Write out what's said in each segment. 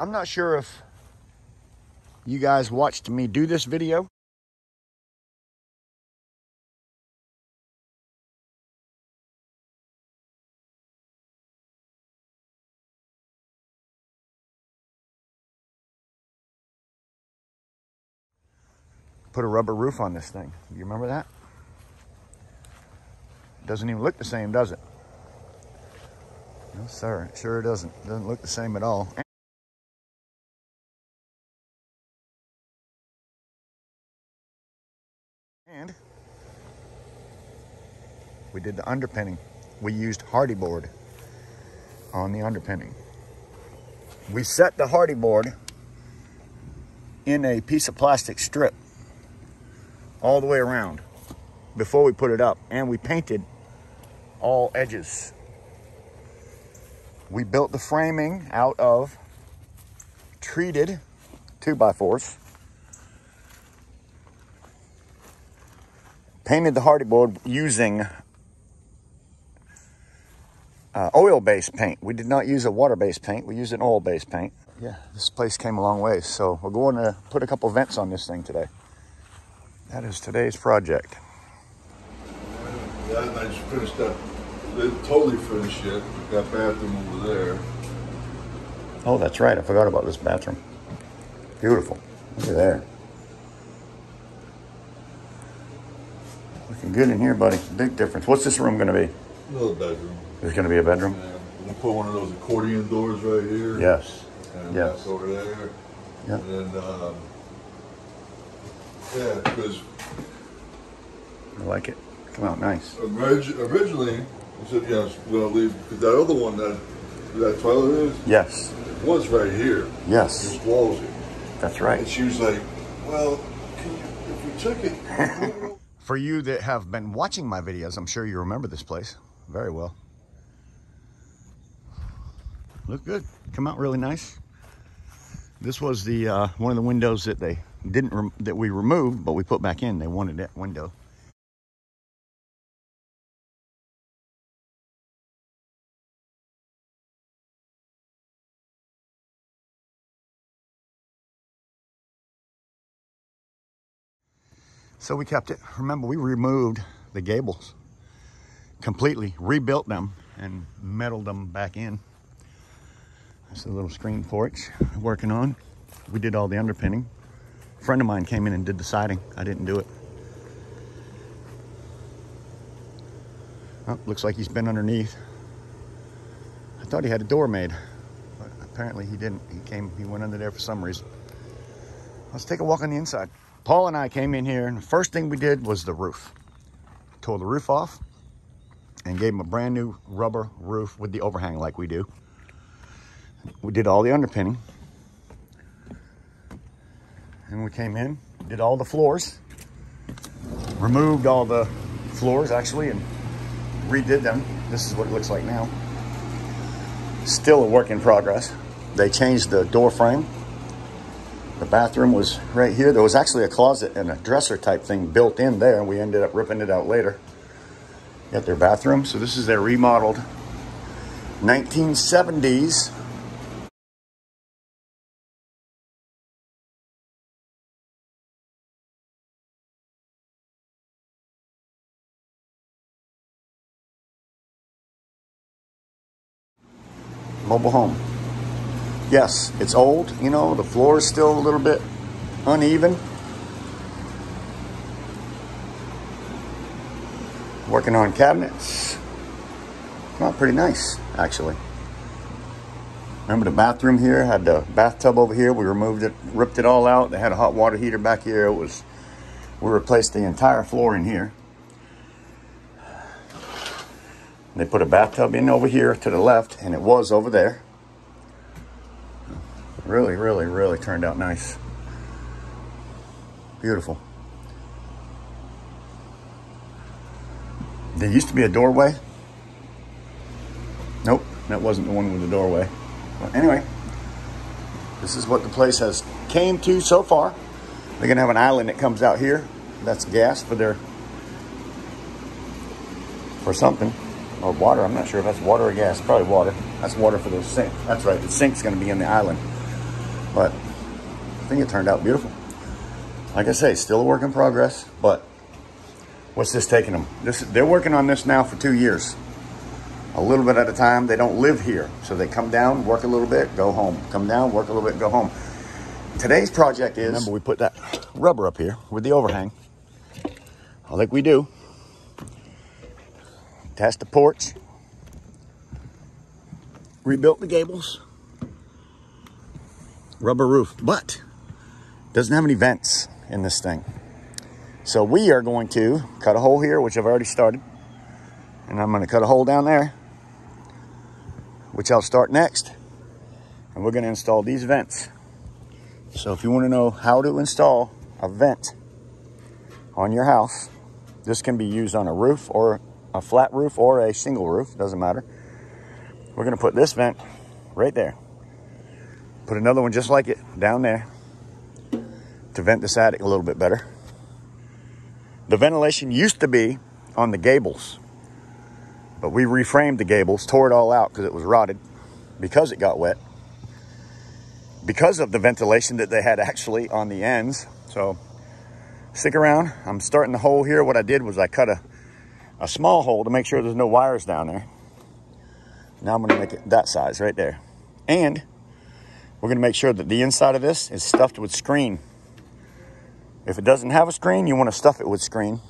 I'm not sure if you guys watched me do this video. Put a rubber roof on this thing. You remember that? Doesn't even look the same, does it? No, sir. It sure doesn't. Doesn't look the same at all. And we did the underpinning. We used hardy board on the underpinning. We set the hardy board in a piece of plastic strip all the way around before we put it up, and we painted all edges. We built the framing out of treated 2x4s, painted the hardy board using oil-based paint. We did not use a water-based paint. We used an oil-based paint. Yeah, this place came a long way, so we're going to put a couple vents on this thing today. That is today's project. Yeah, and I just finished that. They totally finished yet. That bathroom over there. Oh, that's right. I forgot about this bathroom. Beautiful. Look at there. Looking good in here, buddy. Big difference. What's this room going to be? Another bedroom. There's going to be a bedroom? Yeah. We'll put one of those accordion doors right here. Yes. And yes. that's over there. Yeah. And then, yeah, because I like it. Come out nice. Originally, I said, yes, we're going to leave. Because that other one, that toilet is? Yes. Was right here. Yes. Just closed it. That's right. And she was like, well, can you, if we took it. For you that have been watching my videos, I'm sure you remember this place very well. Look good. Come out really nice. This was the one of the windows that they didn't that we removed, but we put back in. They wanted that window. So we kept it. Remember, we removed the gables completely, rebuilt them, and metaled them back in. That's a little screen porch working on. We did all the underpinning. A friend of mine came in and did the siding. I didn't do it. Oh, looks like he's been underneath. I thought he had a door made, but apparently he didn't. He went under there for some reason. Let's take a walk on the inside. Paul and I came in here, and the first thing we did was the roof. Tore the roof off and gave him a brand new rubber roof with the overhang like we do. We did all the underpinning. And we came in, did all the floors, removed all the floors actually, and redid them. This is what it looks like now. Still a work in progress. They changed the door frame. The bathroom was right here. There was actually a closet and a dresser type thing built in there. We ended up ripping it out later. Got their bathroom. So this is their remodeled 1970s mobile home. Yes, it's old, you know, the floor is still a little bit uneven. Working on cabinets. Well, pretty nice, actually. Remember the bathroom here? Had the bathtub over here. We removed it, ripped it all out. They had a hot water heater back here. We replaced the entire floor in here. They put a bathtub in over here to the left, and it was over there. Really, really, really turned out nice. Beautiful. There used to be a doorway. Nope, that wasn't the one with the doorway. But anyway, this is what the place has came to so far. They're gonna have an island that comes out here. That's gas for something. Or water, I'm not sure if that's water or gas. Probably water. That's water for the sink. That's right, the sink's gonna be in the island. but I think it turned out beautiful. Like I say, still a work in progress, but what's this taking them? They're working on this now for 2 years. A little bit at a time. They don't live here, so they come down, work a little bit, go home. Come down, work a little bit, go home. Today's project is, remember we put that rubber up here with the overhang. Like we do. Attached the porch. Rebuilt the gables. Rubber roof, but doesn't have any vents in this thing. So we are going to cut a hole here, which I've already started. And I'm going to cut a hole down there, which I'll start next. And we're going to install these vents. So if you want to know how to install a vent on your house, this can be used on a roof or a flat roof or a shingle roof, doesn't matter. We're going to put this vent right there. Put another one just like it down there to vent this attic a little bit better. The ventilation used to be on the gables, but we reframed the gables, tore it all out because it was rotted, because it got wet, because of the ventilation that they had actually on the ends. So stick around. I'm starting the hole here. What I did was I cut a small hole to make sure there's no wires down there. Now I'm going to make it that size right there. And we're going to make sure that the inside of this is stuffed with screen. If it doesn't have a screen, you want to stuff it with screen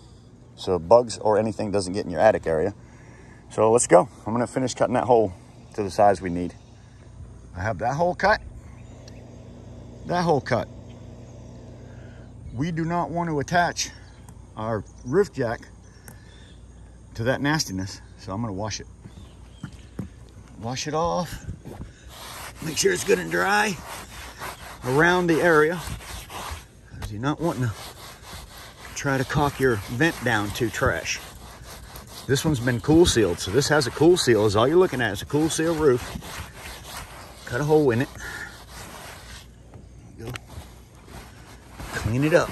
so bugs or anything doesn't get in your attic area. So let's go. I'm going to finish cutting that hole to the size we need. I have that hole cut. That hole cut. We do not want to attach our roof jack to that nastiness, so I'm going to wash it. Wash it off. Make sure it's good and dry around the area, because you're not wanting to try to caulk your vent down to trash. This one's been cool sealed, so this has a cool seal. Is all you're looking at is a cool seal roof. Cut a hole in it. There you go. Clean it up.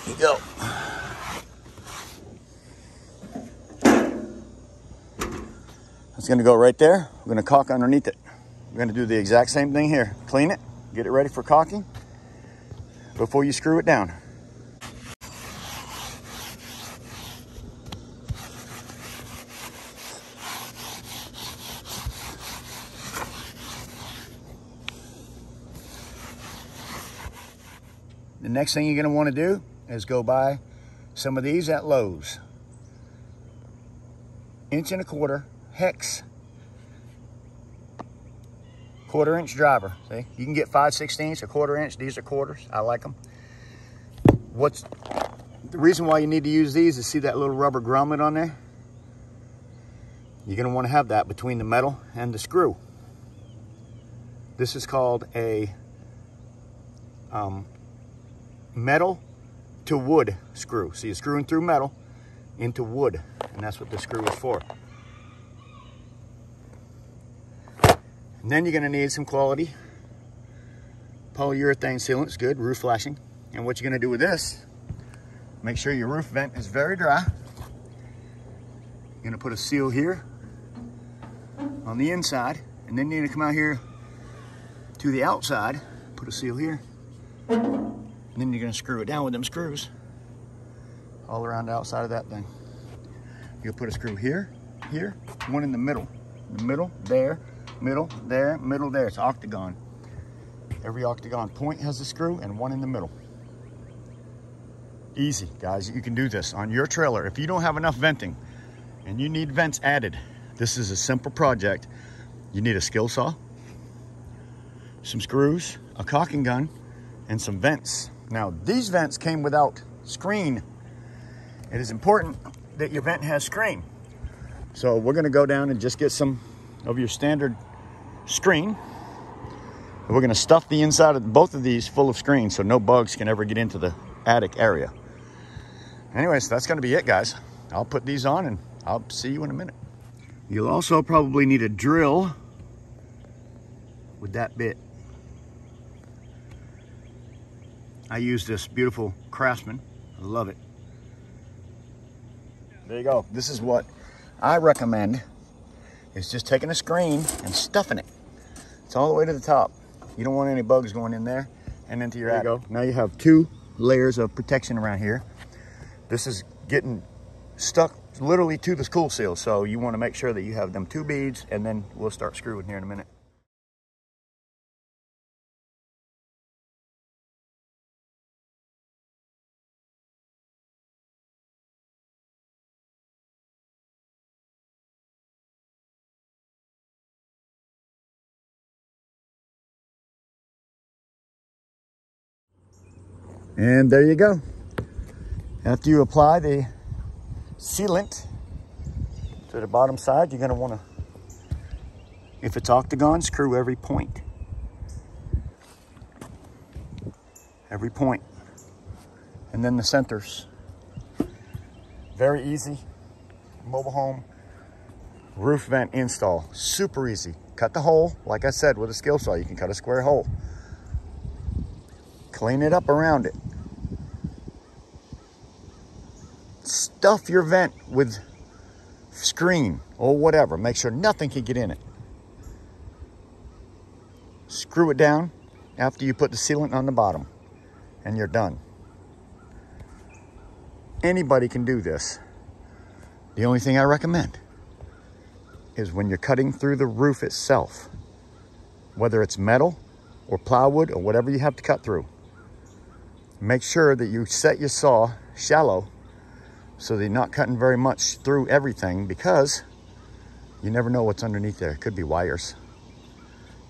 There you go. It's going to go right there. We're going to caulk underneath it. We're going to do the exact same thing here. Clean it, get it ready for caulking before you screw it down. The next thing you're going to want to do is go buy some of these at Lowe's. 1 1/4 hex, 1/4 inch driver. See, you can get 5/16, 1/4 inch. These are quarters. I like them. What's the reason why you need to use these is, see that little rubber grommet on there? You're going to want to have that between the metal and the screw. This is called a metal to wood screw. So you're screwing through metal into wood, and that's what the screw is for. And then you're going to need some quality polyurethane sealant. It's good, roof flashing. And what you're going to do with this, make sure your roof vent is very dry. You're going to put a seal here on the inside, and then you're going to come out here to the outside, put a seal here, and then you're going to screw it down with them screws all around the outside of that thing. You'll put a screw here, here, one in the middle, there, middle, there, middle, there. It's octagon. Every octagon point has a screw, and one in the middle. Easy, guys. You can do this on your trailer. If you don't have enough venting and you need vents added, this is a simple project. You need a skill saw, some screws, a caulking gun, and some vents. Now, these vents came without screen. It is important that your vent has screen. So we're going to go down and just get some of your standard screen. And we're going to stuff the inside of both of these full of screen so no bugs can ever get into the attic area. Anyways, that's going to be it, guys. I'll put these on and I'll see you in a minute. You'll also probably need a drill with that bit. I use this beautiful Craftsman. I love it. There you go. This is what I recommend, is just taking a screen and stuffing it. It's all the way to the top. You don't want any bugs going in there and into your attic. There you go. Now you have 2 layers of protection around here. This is getting stuck literally to the cool seal, so you want to make sure that you have them 2 beads, and then we'll start screwing here in a minute. And there you go. After you apply the sealant to the bottom side, you're going to want to, if it's octagon, screw every point. Every point. And then the centers. Very easy. Mobile home roof vent install. Super easy. Cut the hole. Like I said, with a skill saw, you can cut a square hole. Clean it up around it. Stuff your vent with screen or whatever. Make sure nothing can get in it. Screw it down after you put the sealant on the bottom, and you're done. Anybody can do this. The only thing I recommend is when you're cutting through the roof itself, whether it's metal or plywood or whatever you have to cut through, make sure that you set your saw shallow so that you're not cutting very much through everything, because you never know what's underneath there. It could be wires.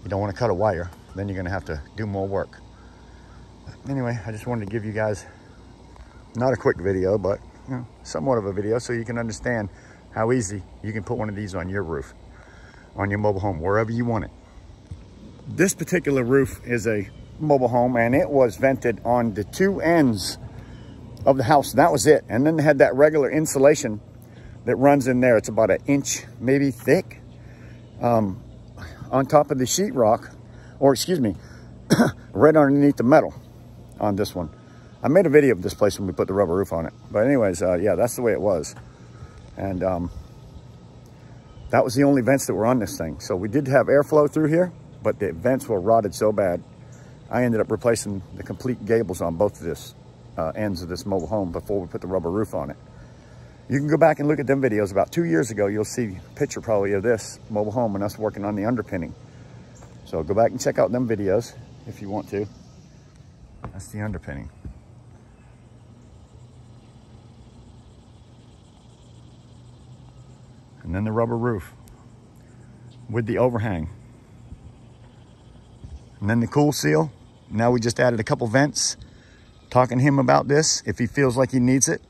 You don't want to cut a wire. Then you're going to have to do more work. Anyway, I just wanted to give you guys, not a quick video, but somewhat of a video so you can understand how easy you can put one of these on your roof, on your mobile home, wherever you want it. This particular roof is a mobile home, and it was vented on the 2 ends of the house. That was it. And then they had that regular insulation that runs in there. It's about 1 inch maybe thick, on top of the sheetrock, or excuse me, right underneath the metal on this one. I made a video of this place when we put the rubber roof on it. But anyways, yeah, that's the way it was. And that was the only vents that were on this thing. So we did have airflow through here, but the vents were rotted so bad, I ended up replacing the complete gables on both of this ends of this mobile home before we put the rubber roof on it. You can go back and look at them videos. About 2 years ago, you'll see a picture probably of this mobile home and us working on the underpinning. So go back and check out them videos if you want to. That's the underpinning. And then the rubber roof with the overhang. And then the cool seal. Now we just added a couple vents. Talking to him about this, if he feels like he needs it,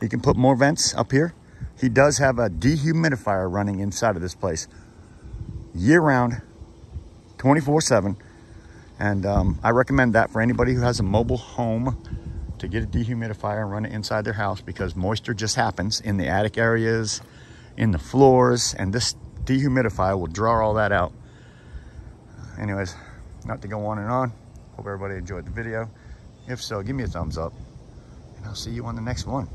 he can put more vents up here. He does have a dehumidifier running inside of this place year round, 24/7. And I recommend that for anybody who has a mobile home, to get a dehumidifier and run it inside their house, because moisture just happens in the attic areas, in the floors, and this dehumidifier will draw all that out. Anyways, not to go on and on. Hope everybody enjoyed the video. If so, give me a thumbs up, and I'll see you on the next one.